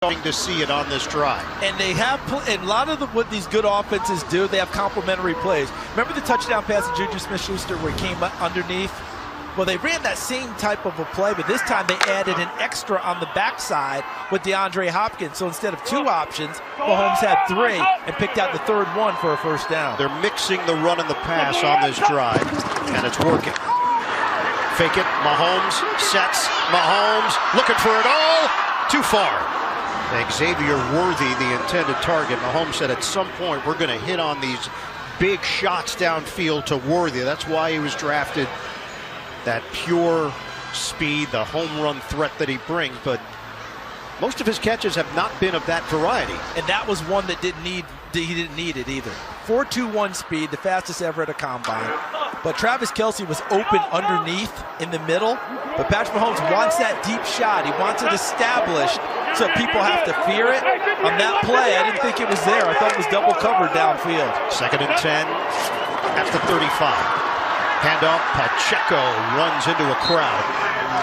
To see it on this drive. And they have, and a lot of what these good offenses do, they have complementary plays. Remember the touchdown pass to Juju Smith-Schuster where he came underneath? Well, they ran that same type of a play, but this time they added an extra on the backside with DeAndre Hopkins. So instead of 2 options, Mahomes had 3 and picked out the 3rd one for a first down. They're mixing the run and the pass on this drive, and it's working. Fake it, Mahomes sets, Mahomes looking for it all, too far. Xavier Worthy, the intended target. Mahomes said at some point we're going to hit on these big shots downfield to Worthy. That's why he was drafted. That pure speed, the home run threat that he brings, but most of his catches have not been of that variety. And that was one that he didn't need it either. 4.21 speed, the fastest ever at a combine. But Travis Kelce was open underneath in the middle. But Patrick Mahomes wants that deep shot. He wants it established so people have to fear it. On that play, I didn't think it was there. I thought it was double covered downfield. 2nd and 10 at the 35. Handoff, Pacheco runs into a crowd.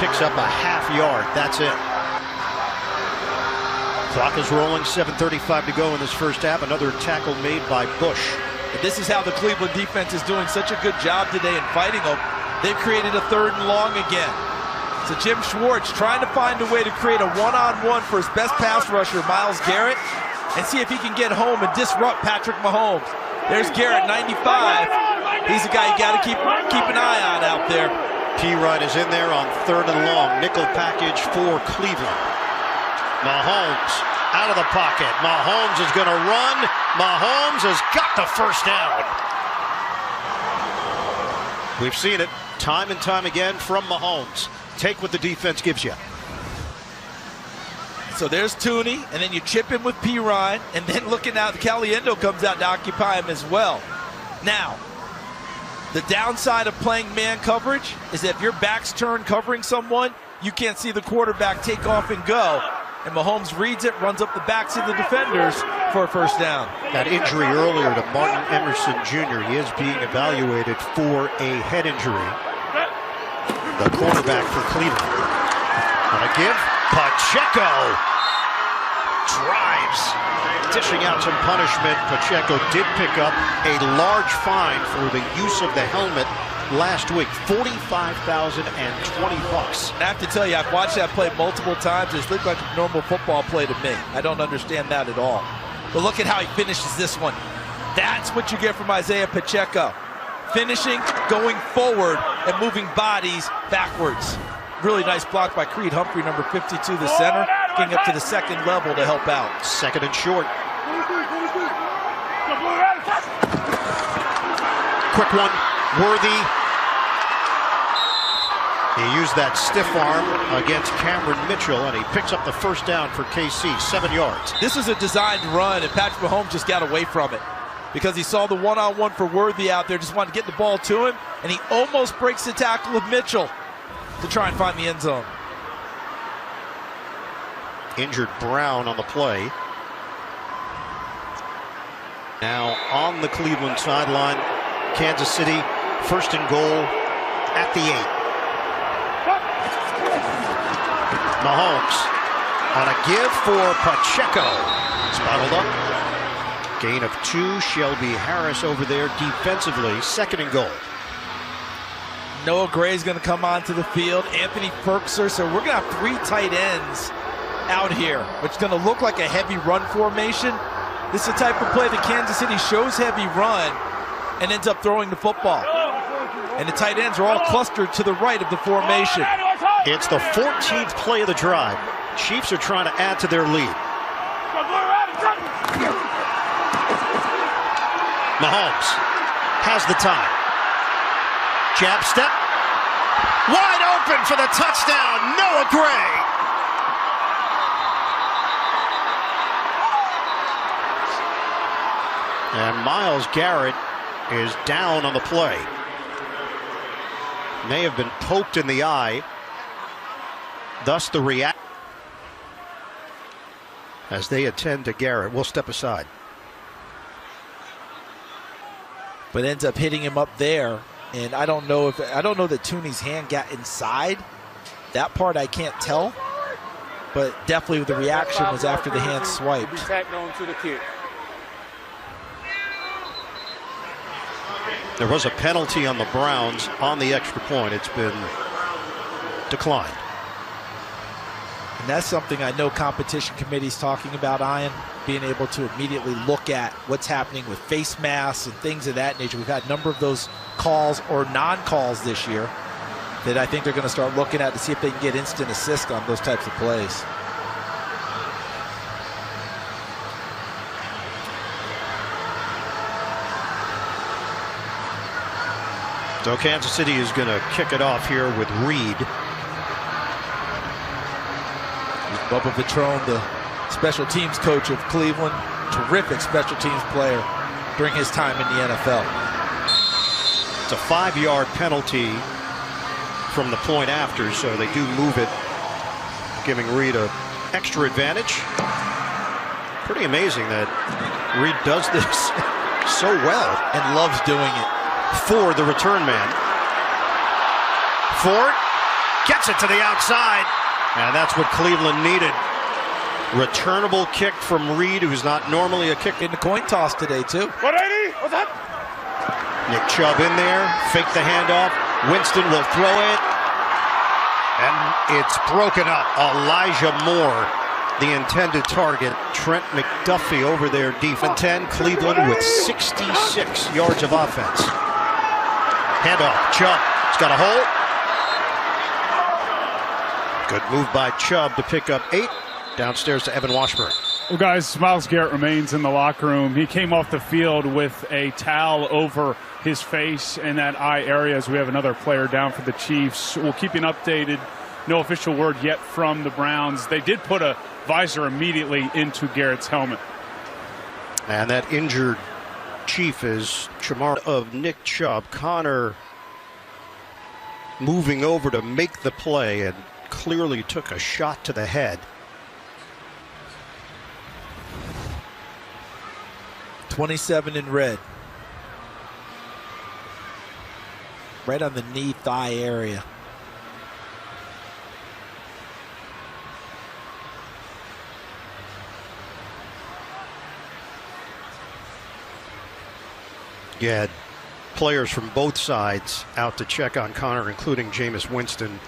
Picks up a ½ yard. That's it. Clock is rolling, 7:35 to go in this first half. Another tackle made by Bush. And this is how the Cleveland defense is doing such a good job today in fighting them. They've created a 3rd and long again. So Jim Schwartz trying to find a way to create a one-on-one for his best pass rusher, Myles Garrett, and see if he can get home and disrupt Patrick Mahomes. There's Garrett, 95. He's a guy you got to keep an eye on out there. P-Ryan is in there on 3rd and long. Nickel package for Cleveland. Mahomes out of the pocket. Mahomes is going to run. Mahomes has got the first down. We've seen it time and time again from Mahomes. Take what the defense gives you. So there's Tooney, and then you chip him with P-Ryan, and then looking out, Caliendo comes out to occupy him as well. Now, the downside of playing man coverage is that if your back's turned covering someone, you can't see the quarterback take off and go. And Mahomes reads it, runs up the backs of the defenders for a first down. That injury earlier to Martin Emerson Jr., he is being evaluated for a head injury. The cornerback for Cleveland. Gonna give, Pacheco drives, dishing out some punishment. Pacheco did pick up a large fine for the use of the helmet last week, $45,020. I have to tell you, I've watched that play multiple times. It looked like a normal football play to me. I don't understand that at all. But look at how he finishes this one. That's what you get from Isaiah Pacheco. Finishing, going forward, and moving bodies backwards. Really nice block by Creed Humphrey, number 52, the center, getting up to the 2nd level to help out. 2nd and short. Quick one. Worthy. He used that stiff arm against Cameron Mitchell, and he picks up the first down for KC, 7 yards. This is a designed run, and Patrick Mahomes just got away from it because he saw the one-on-one for Worthy out there, just wanted to get the ball to him, and he almost breaks the tackle of Mitchell to try and find the end zone. Injured Brown on the play. Now on the Cleveland sideline, Kansas City, 1st and goal at the 8. Mahomes on a give for Pacheco. Spotted up. Gain of 2. Shelby Harris over there defensively. 2nd and goal. Noah Gray's going to come onto the field. Anthony Perkser. So we're going to have 3 tight ends out here, which is going to look like a heavy run formation. This is the type of play that Kansas City shows heavy run and ends up throwing the football. And the tight ends are all clustered to the right of the formation. It's the 14th play of the drive. Chiefs are trying to add to their lead. Mahomes has the time. Jab step. Wide open for the touchdown, Noah Gray. And Myles Garrett is down on the play. May have been poked in the eye. Thus the reaction as they attend to Garrett. We'll step aside. But ends up hitting him up there. And I don't know that Tooney's hand got inside. That part I can't tell. but definitely the reaction was after the hand swiped. Be tacked on to the kick. There was a penalty on the Browns on the extra point. It's been declined. And that's something I know competition committee's talking about, Ian, being able to immediately look at what's happening with face masks and things of that nature. We've had a number of those calls or non-calls this year that I think they're going to start looking at to see if they can get instant assist on those types of plays. So Kansas City is going to kick it off here with Reed. Bubba Vitrone, the special teams coach of Cleveland, terrific special teams player during his time in the NFL. It's a 5-yard penalty from the point after, so they do move it, giving Reed an extra advantage. Pretty amazing that Reed does this so well and loves doing it. For the return man. Ford gets it to the outside. And that's what Cleveland needed. Returnable kick from Reed, who's not normally a kick. In the coin toss today, too. 180? What's that? Nick Chubb in there, fake the handoff. Winston will throw it. And it's broken up. Elijah Moore, the intended target. Trent McDuffie over there, defense 10. Cleveland with 66 yards of offense. Handoff, Chubb, he's got a hole. Good move by Chubb to pick up 8. Downstairs to Evan Washburn. Well, guys, Myles Garrett remains in the locker room. He came off the field with a towel over his face in that eye area as we have another player down for the Chiefs. We'll keep you updated. No official word yet from the Browns. They did put a visor immediately into Garrett's helmet. And that injured Chief is Chamar of Nick Chubb. Connor moving over to make the play and clearly took a shot to the head. 27 in red. Right on the knee thigh area. You had players from both sides out to check on Connor, including Jameis Winston.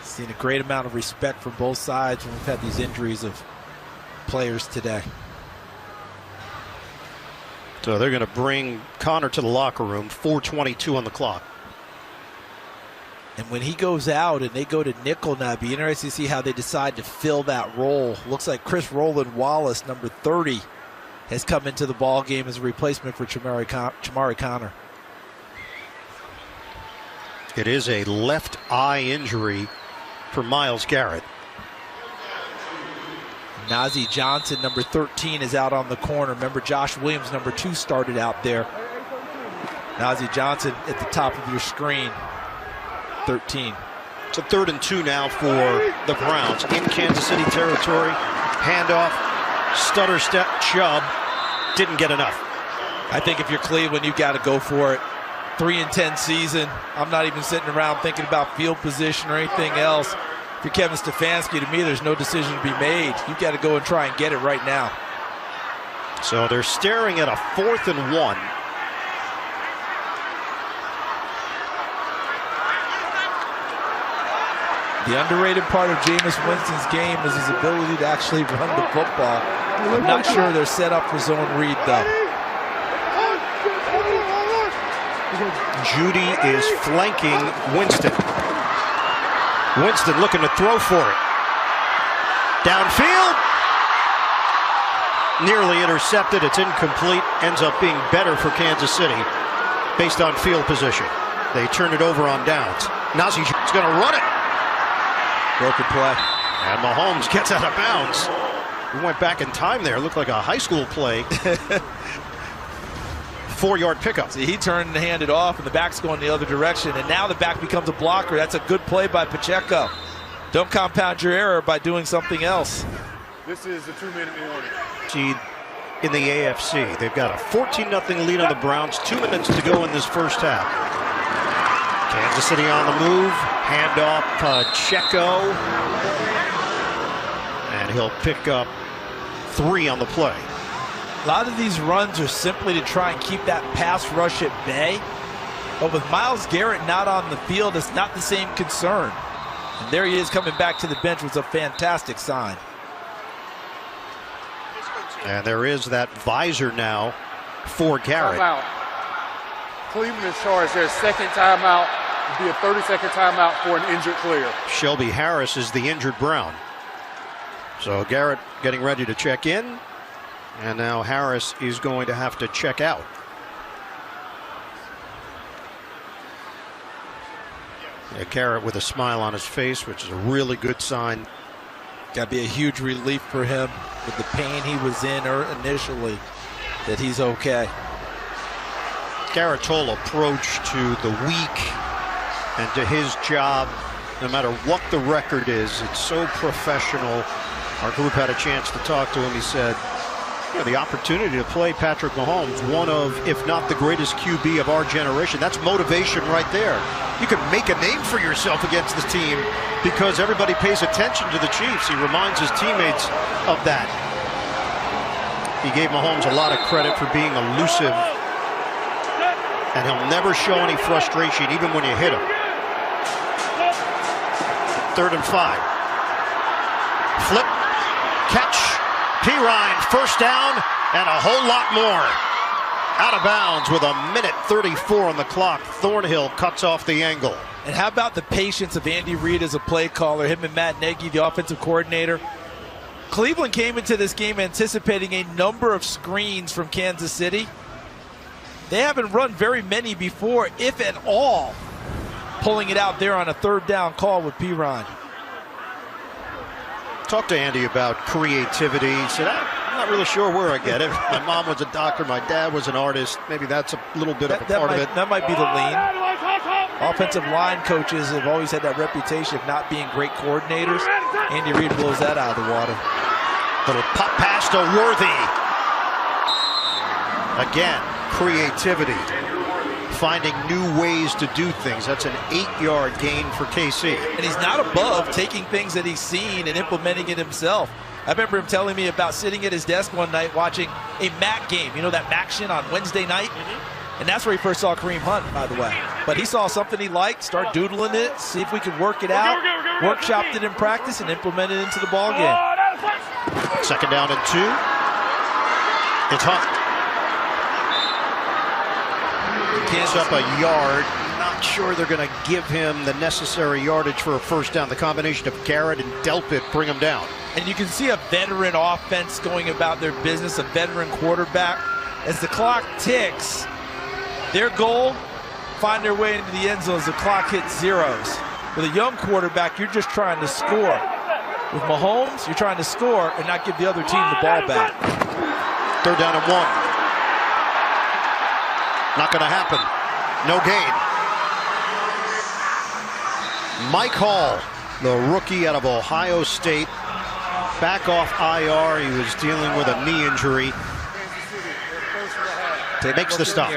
Seen a great amount of respect from both sides when we've had these injuries of players today. So they're going to bring Connor to the locker room. 4:22 on the clock. And when he goes out and they go to nickel now, it'd be interesting to see how they decide to fill that role. Looks like Chris Roland Wallace, number 30, has come into the ball game as a replacement for Chamari Connor. It is a left eye injury for Myles Garrett. Nazeeh Johnson, number 13, is out on the corner. Remember, Josh Williams, number 2, started out there. Nazeeh Johnson at the top of your screen, 13. It's a 3rd and 2 now for the Browns in Kansas City territory. Handoff, stutter step, Chubb didn't get enough. I think if you're Cleveland, you've got to go for it. 3-10 season. I'm not even sitting around thinking about field position or anything else. If you're Kevin Stefanski, to me, there's no decision to be made. You've got to go and try and get it right now. So they're staring at a 4th and 1. The underrated part of Jameis Winston's game is his ability to actually run the football. I'm not sure they're set up for zone read, though. Judy is flanking Winston. Winston looking to throw for it. Downfield. Nearly intercepted. It's incomplete. Ends up being better for Kansas City based on field position. They turn it over on downs. Nazeeh is going to run it. Broken play. And Mahomes gets out of bounds. We went back in time there. It looked like a high school play. 4-yard pickup. See, he turned and handed off, and the back's going the other direction, and now the back becomes a blocker. That's a good play by Pacheco. Don't compound your error by doing something else. This is the 2-minute warning. Seed in the AFC. They've got a 14-0 lead on the Browns. 2 minutes to go in this first half. Kansas City on the move. Handoff, Pacheco. and he'll pick up 3 on the play. A lot of these runs are simply to try and keep that pass rush at bay. But with Myles Garrett not on the field, it's not the same concern. And there he is coming back to the bench, was a fantastic sign. And there is that visor now for Garrett. Timeout. Cleveland is charged their second timeout. It'll be a 30-second timeout for an injured player. Shelby Harris is the injured Brown. So Garrett getting ready to check in. And now Harris is going to have to check out. Yeah, Garrett with a smile on his face, which is a really good sign. Got to be a huge relief for him with the pain he was in initially, that he's okay. Garrett's whole approach to the week and to his job, no matter what the record is, it's so professional. Our group had a chance to talk to him. He said, the opportunity to play Patrick Mahomes, one of, if not the greatest QB of our generation, that's motivation right there. You can make a name for yourself against the team because everybody pays attention to the Chiefs. He reminds his teammates of that. He gave Mahomes a lot of credit for being elusive, and he'll never show any frustration even when you hit him. 3rd and 5. Flip, catch, Pirine, first down, and a whole lot more. Out of bounds with 1:34 on the clock. Thornhill cuts off the angle. And how about the patience of Andy Reid as a play caller, him and Matt Nagy, the offensive coordinator. Cleveland came into this game anticipating a number of screens from Kansas City. They haven't run very many before, if at all, pulling it out there on a 3rd down call with Pirine. Talked to Andy about creativity. He said, I'm not really sure where I get it. My mom was a doctor. My dad was an artist. Maybe that's a little bit of a part of it. That might be the lean. Offensive line coaches have always had that reputation of not being great coordinators. Andy Reid blows that out of the water. Little pop pass to Worthy. Again, creativity. Finding new ways to do things. That's an 8-yard gain for KC. And he's not above taking things that he's seen and implementing it himself. I remember him telling me about sitting at his desk one night watching a MAC game. You know that MACtion on Wednesday night? And that's where he first saw Kareem Hunt, by the way. But he saw something he liked, start doodling it, see if we could work it out, workshopped it in practice, and implement it into the ball game. 2nd down and 2. It's Hunt. Gives up a yard. Not sure they're going to give him the necessary yardage for a first down. The combination of Garrett and Delpit bring him down. And you can see a veteran offense going about their business, a veteran quarterback. As the clock ticks, their goal, find their way into the end zone as the clock hits zeros. With a young quarterback, you're just trying to score. With Mahomes, you're trying to score and not give the other team the ball back. 3rd down and 1. Not going to happen. No gain. Mike Hall, the rookie out of Ohio State, back off IR. He was dealing with a knee injury. Makes the stop.